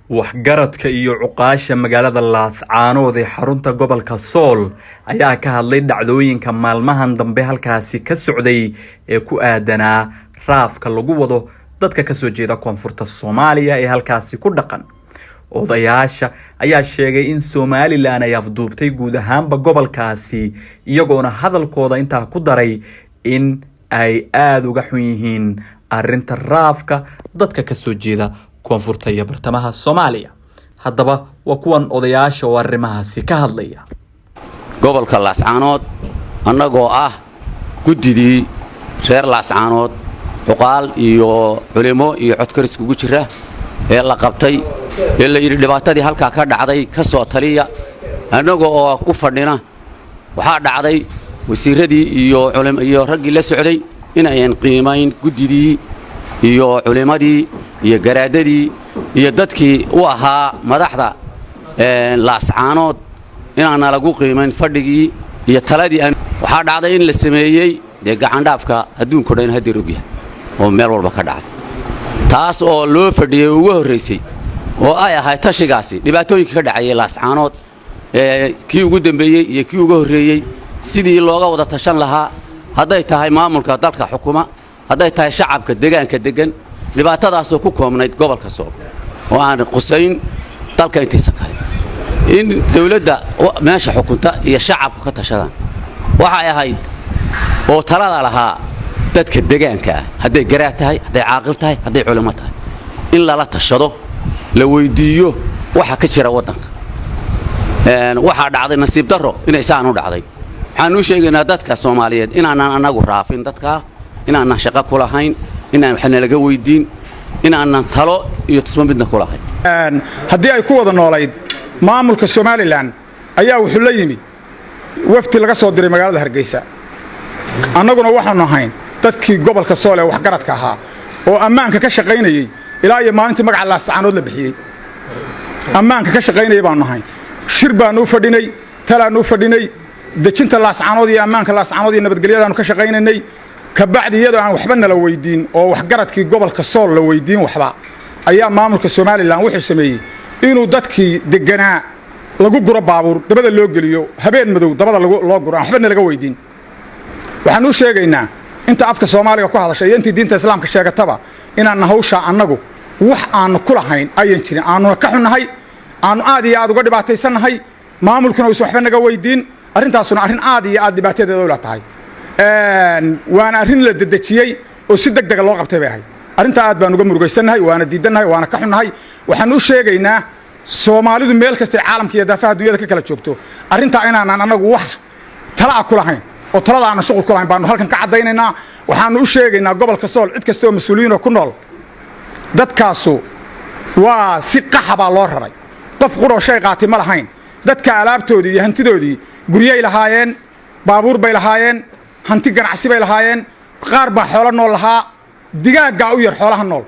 waxgaradka iyo cuqaasha magaalada Laascaanood ee xarunta gobolka Sool ayaa ka hadlay dhacdooyinka maalmahan dambe halkaasi ka socday ee ku aadanaa raafka lagu wado dadka ka soo jeeda koonfurta Soomaaliya ee halkaasi ku dhaqan. Odayaasha ayaa sheegay in Somaliland ay afduubtay guud ahaanba gobolkaasi iyagoona hadalkooda intaa ku daray in ay aad uga xun yihiin arrinta raafka dadka ka soo jeeda koonfurta iyo bartamaha Soomaaliya. Haddaba waa kuwan odayaasha oo arrimahaasi ka hadlaya. gobolka Laascaanood annagoo ah gudidii reer Laascaanood uqaal iyo culimo iyo codkaris ugu jira ee la qabtay ee la yiri dhibaatadii halka ka dhacday ka soo taliya annagoo u fadhina waxa dhacday wasiiradii iyo culimo iyo raggii la socday in ay qiimayn gudidii iyo culimadii iyo garaadadii iyo dadkii u ahaa madaxda Laascaanood inaana lagu qiimayn fadhigii iyo taladii waxa dhacday in la sameeyay gacan dhaafka adduunka dhan hadir ogyahay oo meel walba ka dhacay taas oo loo fadhiyay ugu horeysay oo ay ahayd tashigaasi dhibaatooyinka ka dhacay Laascaanood kii ugu dambeeyay iyo kii ugu horeeyay sidii looga wada tashan lahaa haday tahay maamulka dalka xukuma haday tahay shacabka deegaanka degan dhibaatadaas oo ku koobnayd gobolka Sool oo aan qusayn dalka intiisa kale in dawladda meesha xukunta iyo shacabku ka tashadaan waxa ay ahayd oo talada lahaa dadka deegaanka haday garaad tahay haday caaqil tahay haday culimo tahay in la tashado la weydiiyo waxa ka jira wadanka waxa dhacday nasiib darro inay saan u dhacday waxaan u sheegaynaa dadka Soomaaliyeed inaan anagu raafin dadka inaan shaqo ku lahayn inaan waxna laga weydiin inaan talo iyo tusmo midna ku lahayn haddii ay ku wada noolayd maamulka Somaliland ayaa wuxuu la yimid wafti laga soo diray magaalada Hargeysa annaguna waxaanu ahayn dadkii gobolka Sool ee waxgaradka ahaa oo ammaanka ka shaqeynayay ilaa iyo maalintii magaca Laascaanood la bixiyay ammaanka ka shaqeynayay baanu ahayn shir baanu fadhinay talaanu fadhinay dejinta Laascaanood iyo ammaanka Laascaanood iyo nabadgelyadaanu ka shaqeynay ka bacdiyada aan waxba nala weydiin oo waxgaradkii gobolka Sool la weydiin waxba ayaa maamulka Somaliland wuxuu sameeyay inuu dadkii deganaa lagu guro baabuur dabada loo geliyo habeen madow dabada loo guro waxba nalaga weydiin waxaan u sheegaynaa inta afka Soomaaliga ku hadashay intii diinta islaamka sheegataba inaan hawsha annagu wax aan ku lahayn ayaan jirin aanu ka xunahay aanu aad iyo aad uga dhibaataysanahay maamulkuna uu waxba naga weydiin arrintaasuna arrin aad iyo aad dhibaatadeeda u la tahay waana arrin la dadajiyay oo si degdeg loo qabtay bay ahayd arrinta aad baan uga murugaysanahay waana diidanahay waana ka xunahay waxaan u sheegaynaa Soomaalidu meel kasta caalamka iyo daafaha dunyada ka kala joogto arrinta inaan anagu wax tala ku lahayn oo talada aan shaqo ku lahayn baan halkan ka cadaynaynaa waxaan u sheegaynaa gobolka Sool cid kasta oo mas'uuliyiin oo ku nool dadkaasu waa si qaxaba loo raray qof qoro shay qaati ma lahayn dadka alaabtoodii iyo hantidoodii guriyay lahaayeen baabuur bay lahaayeen hanti ganacsi bay lahaayeen qaar baa xoolo nool lahaa digaaga u yar xoolaha nool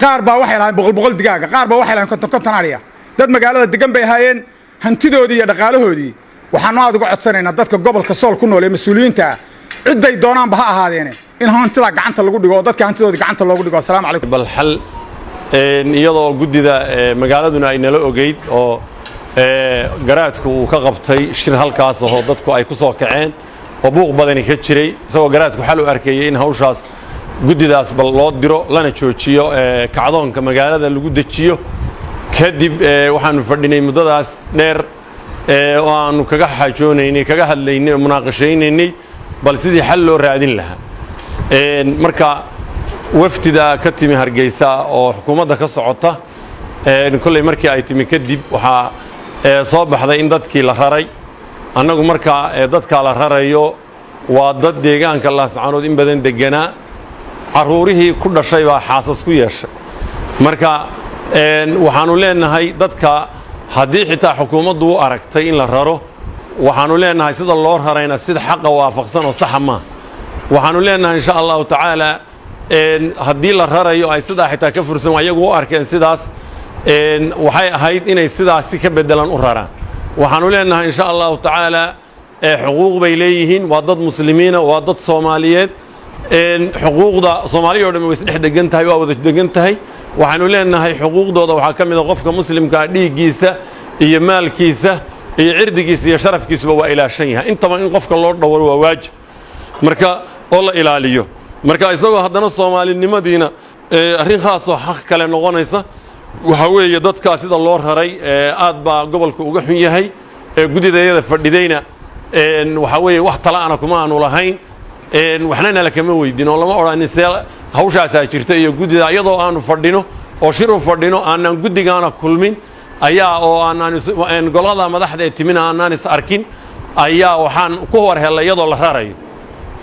qaar baa waxay lahaayeen boqol digaaga qaar baa waxay lahaayeen konton ariya dad magaalada degan bay haayeen hantidoodii iyo dhaqaalahoodii waxaan aad uga codsanaynaa dadka gobolka Sool ku nool ee mas'uuliyiinta ciday doonaan ba ha ahaadeen in hantida gacanta lagu dhigo dadka hantidoodii gacanta loogu dhigo assalaamu calaykum bal hal iyadoo gudida magaaladuna ay nala ogeyd oo garaadku uu ka qabtay shir halkaas oo dadku ay ku soo kaceen oo buuq badani ka jiray isagoo garaadku xal u arkayay in hawshaas gudidaas bal loo diro lana joojiyo kacdoonka magaalada lagu dejiyo kadib waxaanu fadhinay muddadaas dheer oo aanu kaga xajoonaynay kaga hadlaynay munaaqashaynay bal sidii xal loo raadin lahaa marka waftida ka timi Hargeysa oo xukuumadda ka socota kulay markii ay timi kadib waxa soo baxday in dadkii la raray annagu marka dadka la rarayo waa dad deegaanka Laascaanood in badan deganaa caruurihii ku dhashay baa xaasas ku yeeshay marka waxaanu leenahay dadka haddii xitaa xukuumaddu u aragtay in la raro waxaanu leenahay sida loo rarayna sida xaq waafaqsan oo sax ma waxaanu leenahay insha Allah ta'ala haddii la rarayo ay sida xitaa ka fursan ayagu u arkeen sidaas waxay ahayd inay sidaas ka bedelan u raraan waxaanu leenahay insha Allah ta'ala xuquuq bay leeyihiin waa dad muslimiina waa dad Soomaaliyeed xuquuqda Soomaaliyeed oo dhan way isdhex degan tahay waa wada degan tahay waxaanu leenahay xuquuqdooda waxaa ka mid a qofka muslimkaa dhiiggiisa iyo maalkiisa iyo cirdigiisa iyo sharafkiisuba waa ilaashan yahay intaba in qofka loo dhowro waa waajib marka oo la ilaaliyo marka isagoo haddana soomaalinimadiina arrin khaasoo xaq kale noqonaysa waxaa weeye dadkaa sida loo raray aad baa gobolka uga xun yahay gudidayada fadhidayna waxaa weeye wax tala'ana kuma aanu lahayn waxna nala kama weydin oo lama odhanin see hawshaasaa jirta iyo guddida iyadoo aanu fadhino oo shir u fadhino aanaan guddigaana kulmin ayaa oo aanaan golada madaxda ee timina aanaan is arkin ayaa waxaan ku warhelay iyadoo la rarayo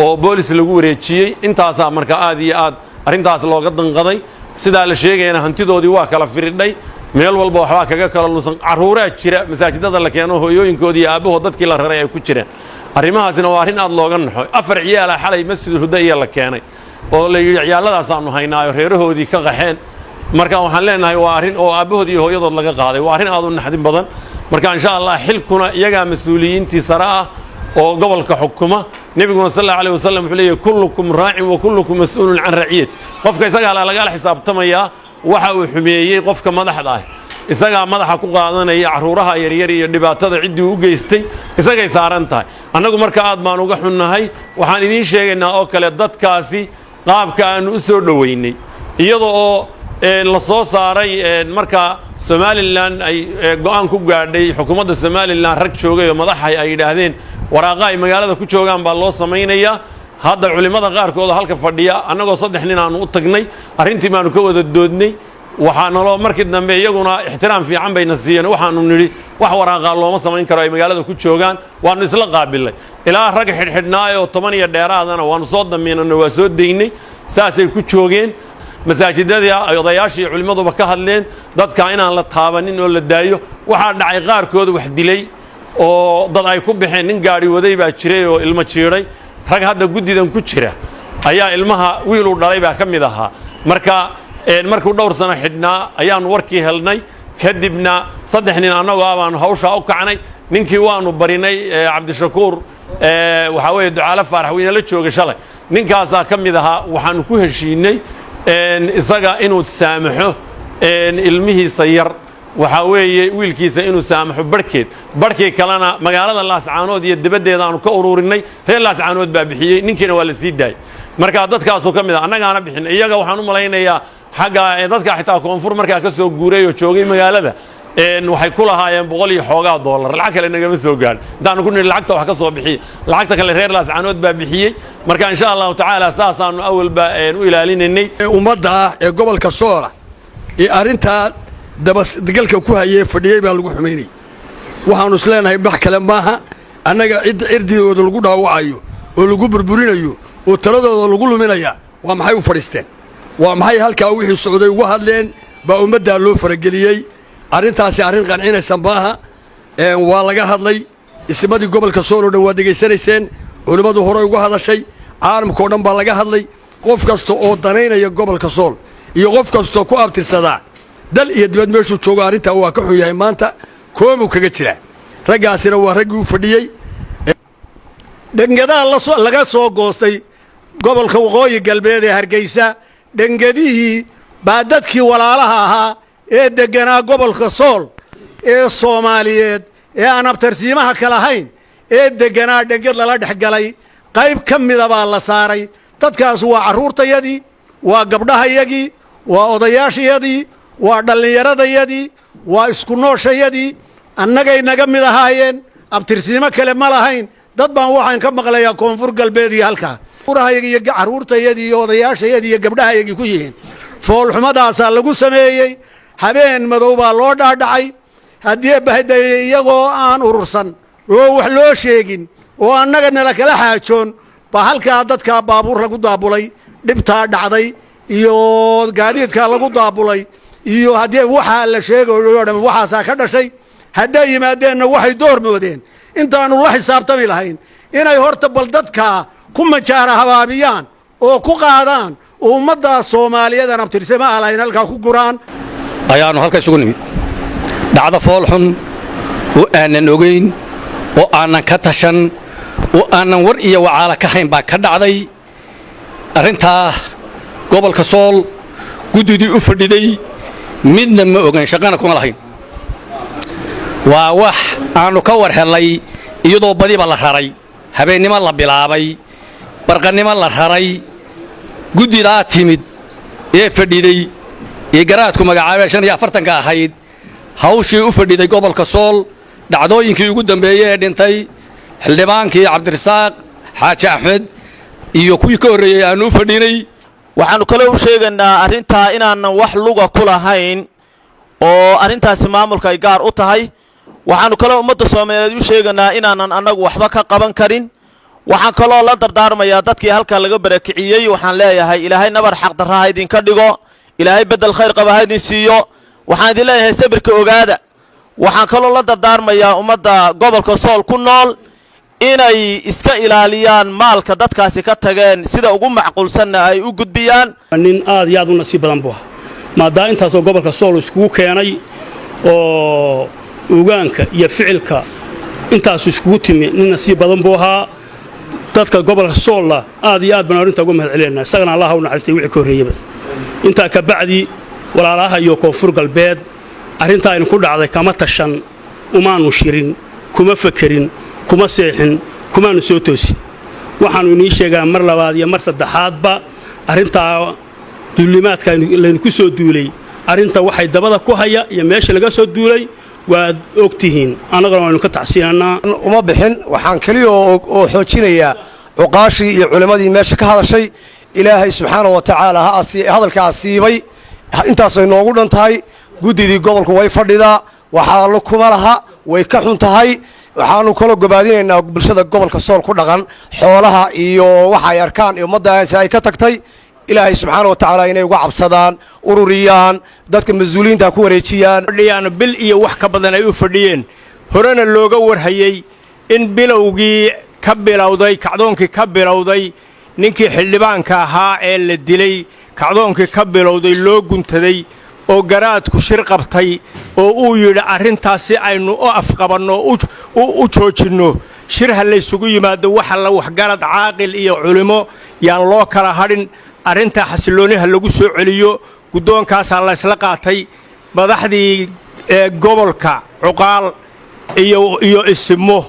oo boolis lagu wareejiyey intaasaa marka aad iyo aad arrintaas looga danqaday sidaa la sheegayana hantidoodii waa kala firidhay meel walba waxbaa kaga kala lunsan carruuraa jira masaajidada la keeno hooyooyinkoodii iyo aabbahood dadkii la raray ay ku jireen arrimahaasina waa arrin aad looga naxo 4 ciyaala xalay masjidul huda iyo la keenay oo la yidhi ciyaalladaasaannu haynaayo reerahoodii ka qaxeen marka waxaan leenahay waa arrin oo aabbahood iyo hooyadood laga qaaday waa arrin aad u naxdin badan marka insha allah xilkuna iyagaa mas-uuliyiintii sare ah oo gobolka xukuma nebiguna sal allahu alayh wasallam wuxuu leeyahy kullukum raacin wa kullukum mas'uulun can raciyati qofka isagaa lagala xisaabtamayaa waxa uu xumeeyey qofka madaxda ah isagaa madaxa ku qaadanaya carruuraha yaryar iyo dhibaatada ciddii u geystay isagay saaran tahay annagu marka aad baan uga xunnahay waxaan idiin sheegaynaa oo kale dadkaasi qaabka aannu u soo dhowaynay iyadoo oo la soo saaray marka somalilan ay go'aan ku gaadhay xukuumadda somalilan rag joogay oo madaxay ay yidhaahdeen waraaqa ay magaalada ku joogaan baa loo samaynayaa hadda culimmada qaarkood halka fadhiya annagoo 3 nin aanu u tagnay arrintii baanu ka wada doodnay waxaa naloo markii dambe iyaguna ixtiraam fiican bayna siiyeen waxaanu nidhi wax waraaqaa looma samayn karo ay magaalada ku joogaan waannu isla qaabilnay ilaa rag xidhxidhnaayoo 10 iyo dheeraadana waannu soo damiinanno waa soo daynay saasay ku joogeen masaajidadii ay odayaashii culimmaduba ka hadleen dadka inaan la taabanin oo la daayo waxaa dhacay qaarkood wax dilay oo dad ay ku baxeen nin gaadhi waday baa jiray oo ilmo jiidhay rag hadda guddidan ku jira ayaa ilmaha wiiluu dhalay baa ka mid ahaa marka markuu dhowr sano xidhnaa ayaannu warkii helnay kadibna 3 nin annagoo ah baanu hawshaa u kacnay ninkii waannu barinay cabdishakuur waxaa weeye ducaale faarax weyne la joogay shalay ninkaasaa ka mid ahaa waxaannu ku heshiinay isaga inuu saamaxo ilmihiisa yar waxaa weeye wiilkiisa inuu saamaxo barhkii kalena magaalada laascaanood iyo dibaddeeda aanu ka ururinay reer laascaanood baa bixiyey ninkiina waa la sii daayey marka dadkaasuu ka mid ah annagaana bixin iyaga waxaan u malaynayaa xagga dadka xitaa koonfur markaa ka soo guuray oo joogay magaalada waxay ku lahaayeen $100 iyo xoogaa lacag kale nagama soo gaadhin intaanu ku nidhi lacagta wax ka soo bixiye lacagta kale reer laascaanood baa bixiyey marka insha allahu tacaala saasaannu awalba u ilaalinaynay ummadda ah ee gobolka soola ee arrintaa dabadegalka ku hayee fadhiyey baa lagu xumaynayay waxaannu isleenahay wax kale maaha annaga cirdigooda lagu dhaawacayo oo lagu burburinayo oo taladooda lagu luminaya waa maxay u fadhiisteen waa maxay halkaa wixii socday uga hadleen baa ummaddaa loo farageliyey arrintaasi arrin qancinaysa maaha waa laga hadlay ismadii gobolka sool oo dhan waa degaysanayseen culimmadu horey uga hadashay caalamka oo dhan baa laga hadlay qof kasta oo danaynaya gobolka sool iyo qof kastoo ku abtirsadaa dal iyo dibad meeshuu joogo arrintaa waa ka xun yahay maanta koobuu kaga jiraa raggaasina waa raggii u fadhiyey dhengadaha laga soo goostay gobolka waqooyi galbeed ee hargeysa dhengadihii baa dadkii walaalaha ahaa ee degganaa gobolka sool ee soomaaliyeed ee aan abtarsiimaha ka lahayn ee degganaa dhengad lala dhex galay qayb ka mida baa la saaray dadkaas waa carruurtayadii waa gabdhahayagii waa odayaashayadii waa dhallinyaradayadii waa isku nooshayadii annagay naga mid ahaayeen abtirsiimo kale ma lahayn dad baan waxaan ka maqlayaa koonfur galbeed iyo halkaa urahayagii iyo carruurtayadii iyo odayaashayadii iyo gabdhahayagii ku yihiin foolxumadaasaa lagu sameeyey habeen madow baa loo dhaadhacay haddii bahdaye iyagoo aan urursan oo wax loo sheegin oo annaga nala kala xaajoon baa halkaa dadkaa baabuur lagu daabulay dhibtaa dhacday iyo gaadiidkaa lagu daabulay iyo haddii waxaa la sheegayo dhan waxaasaa ka dhashay hadday yimaadeenna waxay door moodeen intaannu la xisaabtami lahayn inay horta bal dadkaa ku majaara habaabiyaan oo ku qaadaan oo ummaddaas soomaaliyeed aan abtirsama ah lahayn halkaa ku guraan ayaannu halka isugu nimid dhacdo foolxun oo aanan ogayn oo aanan ka tashan oo aanan war iyo wacaala ka hayn baa ka dhacday arrintaa gobolka sool guddidii u fadhiday midna ma ogayn shaqana kuma lahayn waa wax aanu ka war helay iyadoo badiba la raray habeennimo la bilaabay barqannimo la raray guddidaa timid ee fadhiday ee garaadku magacaabay 45 ahayd hawshii u fadhiday gobolka Sool dhacdooyinkii ugu dambeeyay ee dhintay xildhibaankii Cabdirasaaq Xaaji Axmed iyo kuwii ka horeeyay aanu u fadhinay waxaanu kale u sheegaynaa arrintaa inaanan wax luga ku lahayn oo arrintaasi maamulka ay gaar u tahay waxaanu kale ummadda Soomaaliyeed u sheegaynaa inaanan anagu waxba ka qaban karin waxaan kaloo la dardaarmayaa dadkii halka laga barakiciyay waxaan leeyahay ilaahay nabar xaq darraa idin ka dhigo ilaahay bedel khayr qaba idin siiyo waxaan idin leeyahay sabirka ogaada waxaan kaloo la dardaarmayaa ummadda gobolka Sool ku nool inay iska ilaaliyaan maalka dadkaasi ka tageen sida ugu macquulsan ay u gudbiyaan nin aad iyo aad u nasiib badan buu maada intaas oo gobolka Sool isku keenay oo ugaanka iyo ficilka intaas isku timi nin nasiib badan buu ahaa dadka gobolka Sool aad iyo aad baan arinta ugu mahadcelinaa isagana Allah u naxariistay wixii ka horeeyay inta ka bacdi walaalaha iyo koonfur galbeed arinta ay ku dhacday kama tashan umaanu shirin kuma fakirin kuma seexin kuma soo toosin waxaanu inii sheegaa mar labaad iyo mar saddexaadba arinta duulimaadka leen ku soo duulay arinta waxay dabada ku haya iyo meesha laga soo duulay waa ogtihiin anagana waanu ka tacsiinaa uma bixin waxaan kaliya oo xoojinayaa cuqaashii iyo culimadii meesha ka hadashay ilaahay subxaanahu wa ta'aala hadalka asiibay intaas ay noogu dhantahay guddidii gobolku way fadhidaa waxa la kuma laha way ka xun tahay waxaanu kala gobaadinaynaa bulshada gobolka Sool ku dhaqan xoolaha iyo waxa ay arkaan iyo ummaddaas ay ka tagtay ilaahay subxaanahu wa ta'aala inay uga cabsadaan ururiyaan dadka mas'uuliyiinta ku wareejiyaan fadhiyaan bil iyo wax ka badan ay u fadhiyeen horena looga warhayay in bilowgii ka bilowday kacdoonkii ka bilowday ninkii xildhibaanka ahaa ee la dilay kacdoonkii ka bilowday loo guntaday oo garaadku shir qabtay oo uu yiri arrintaasi aynu u afqabanno u joojino shir hal isugu yimaado waxa la wax garad caaqil iyo culimo yaan loo kala hadhin arrinta xasilooniha lagu soo celiyo guddoonkaas la isla qaatay madaxdii gobolka cuqaal iyo ismo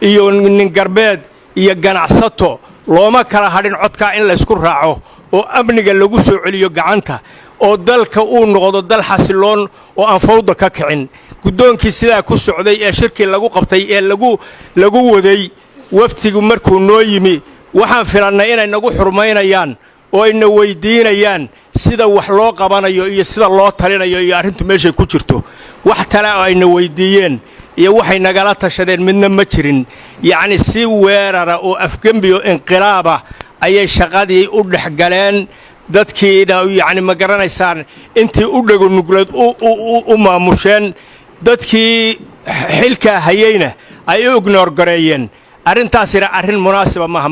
iyo nin garbeed iyo ganacsato looma kala hadhin codka in la isku raaco oo amniga lagu soo celiyo gacanta oo dalka uu noqdo dal xasiloon oo aan fawda ka kicin guddoonkii sidaa ku socday ee shirkii lagu qabtay ee lagu waday waftigu markuu noo yimi waxaan filannay inay nagu xurmaynayaan oo ayna weydiinayaan sida wax loo qabanayo iyo sida loo talinayo iyo arrintu meeshay ku jirto wax tale oo ayna weydiiyeen iyo waxay nagala tashadeen midna ma jirin yacni si weerara oo afgembi oo inqilaaba ayay shaqadii u dhexgaleen dadkiina yacni ma garanaysaan intii u dhago nugleed u maamusheen dadkii xilka hayayna ay u ignoor gareeyeen arrintaasina arrin munaasiba maaha